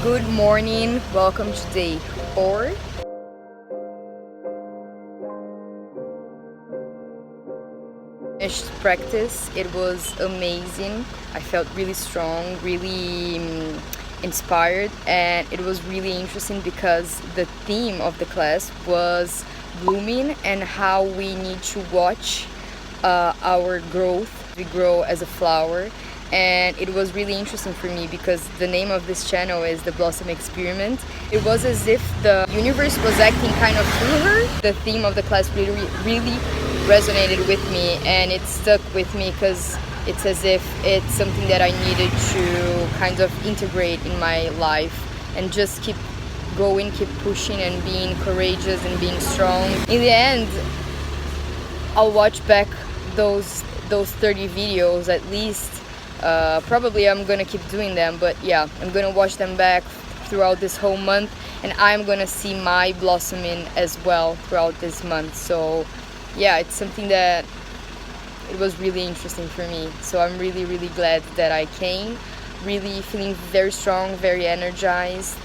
Good morning, welcome to day 4. Finished practice, it was amazing. I felt really strong, really inspired, and it was really interesting because the theme of the class was blooming and how we need to watch our growth. We grow as a flower, and it was really interesting for me because the name of this channel is the Blossom Experiment. It was as if the universe was acting kind of through her. The theme of the class really resonated with me, and it stuck with me because it's as if it's something that I needed to kind of integrate in my life and just keep going, keep pushing and being courageous and being strong. In the end, I'll watch back those 30 videos at least. Probably I'm gonna keep doing them, but yeah, I'm gonna watch them back throughout this whole month, and I'm gonna see my blossoming as well throughout this month. So yeah, it's something that it was really interesting for me. So I'm really glad that I came, really feeling very strong, very energized.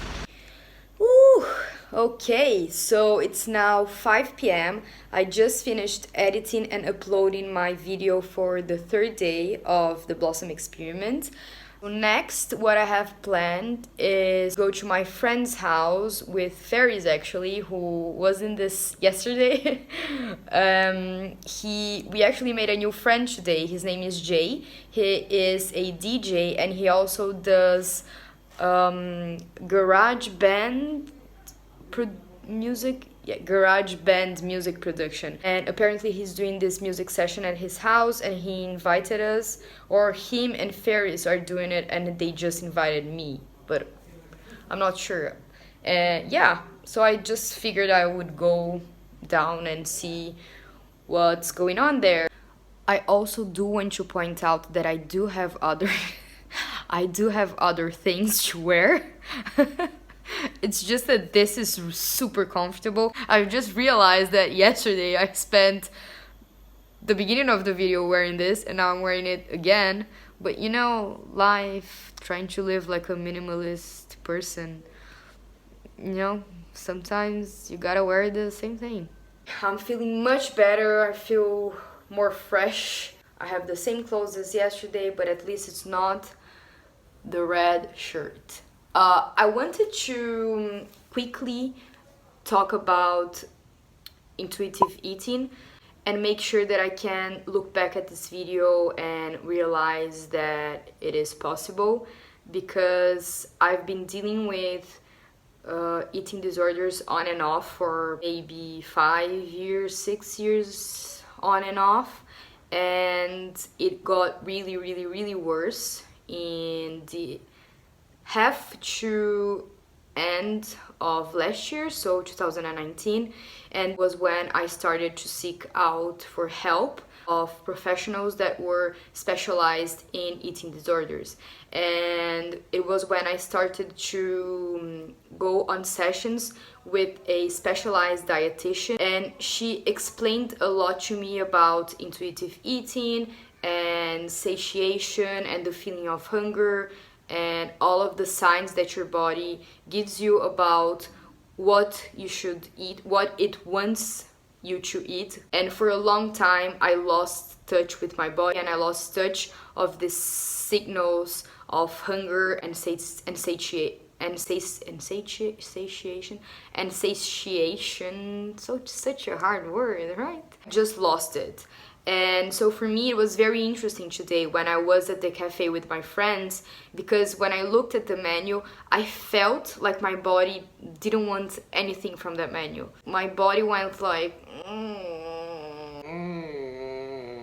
Woo! Okay, so it's now 5 p.m. I just finished editing and uploading my video for the third day of the Blossom Experiment. Next, what I have planned is go to my friend's house with Ferris, actually, who was in this yesterday. We actually made a new friend today. His name is Jay. He is a DJ and he also does garage band music production, and apparently he's doing this music session at his house and he invited us, or him and Ferris are doing it and they just invited me, but I'm not sure. Yeah, so I just figured I would go down and see what's going on there. I also do want to point out that I do have other things to wear. It's just that this is super comfortable. I just realized that yesterday I spent the beginning of the video wearing this and now I'm wearing it again. But you know, life, trying to live like a minimalist person, you know, sometimes you gotta wear the same thing. I'm feeling much better. I feel more fresh. I have the same clothes as yesterday, but at least it's not the red shirt. I wanted to quickly talk about intuitive eating and make sure that I can look back at this video and realize that it is possible, because I've been dealing with eating disorders on and off for maybe 5 years, 6 years on and off, and it got really worse in the half to end of last year, so 2019, and was when I started to seek out for help of professionals that were specialized in eating disorders. And it was when I started to go on sessions with a specialized dietitian, and she explained a lot to me about intuitive eating and satiation and the feeling of hunger and all of the signs that your body gives you about what you should eat, what it wants you to eat. And for a long time I lost touch with my body, and I lost touch of the signals of hunger and satiation. So such a hard word, right? Just lost it. And so for me it was very interesting today when I was at the cafe with my friends, because when I looked at the menu I felt like my body didn't want anything from that menu. My body went like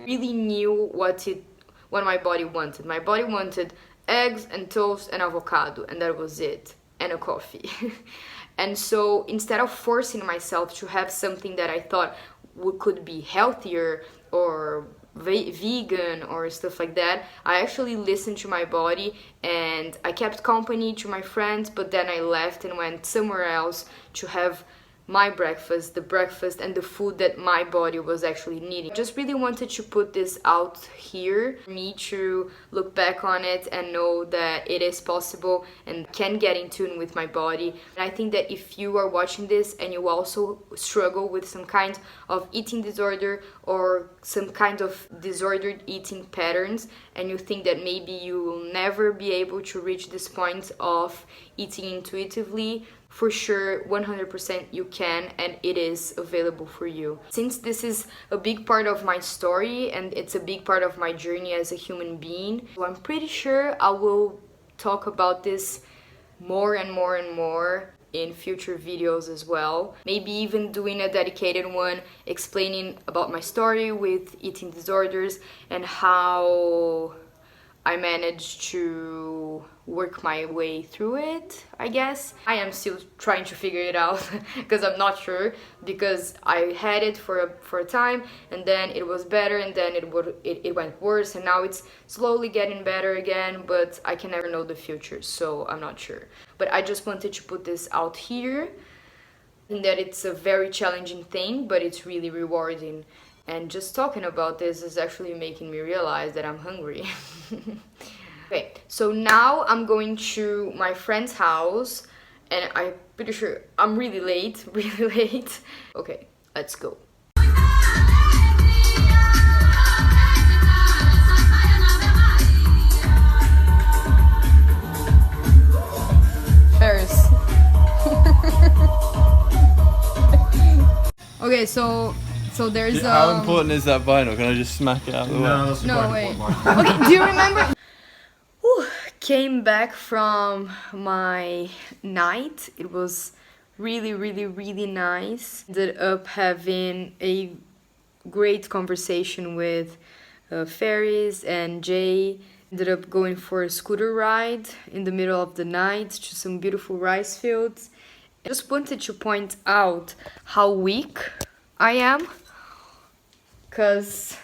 really knew what my body wanted. My body wanted eggs and toast and avocado, and that was it, and a coffee. And so instead of forcing myself to have something that I thought could be healthier or vegan or stuff like that, I actually listened to my body and I kept company to my friends, but then I left and went somewhere else to have my breakfast, the breakfast and the food that my body was actually needing. I just really wanted to put this out here for me to look back on it and know that it is possible and can get in tune with my body. And I think that if you are watching this and you also struggle with some kind of eating disorder or some kind of disordered eating patterns, and you think that maybe you will never be able to reach this point of eating intuitively, for sure 100% you can, and it is available for you. Since this is a big part of my story and it's a big part of my journey as a human being, so I'm pretty sure I will talk about this more and more and more in future videos as well. Maybe even doing a dedicated one explaining about my story with eating disorders and how I managed to work my way through it, I guess. I am still trying to figure it out because I'm not sure, because I had it for a time and then it was better and then it went worse and now it's slowly getting better again, but I can never know the future, so I'm not sure. But I just wanted to put this out here, and that it's a very challenging thing, but it's really rewarding. And just talking about this is actually making me realize that I'm hungry. Okay, so now I'm going to my friend's house and I'm pretty sure I'm really late, really late. Okay, let's go. Paris. Okay, so there's How important is that vinyl? Can I just smack it out of the way? No, wait. Okay, do you remember? Whew, came back from my night. It was really, really, really nice. Ended up having a great conversation with Ferris and Jay. Ended up going for a scooter ride in the middle of the night to some beautiful rice fields. I just wanted to point out how weak I am. Cause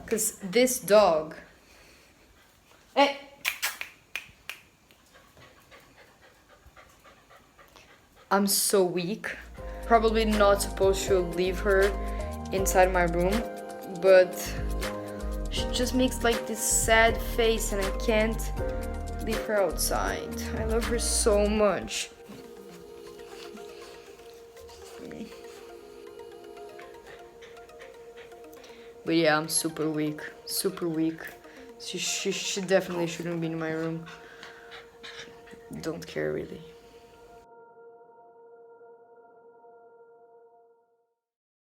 because this dog, hey, I'm so weak. Probably not supposed to leave her inside my room, but she just makes like this sad face and I can't leave her outside. I love her so much. But yeah, I'm super weak, super weak. She definitely shouldn't be in my room. Don't care really.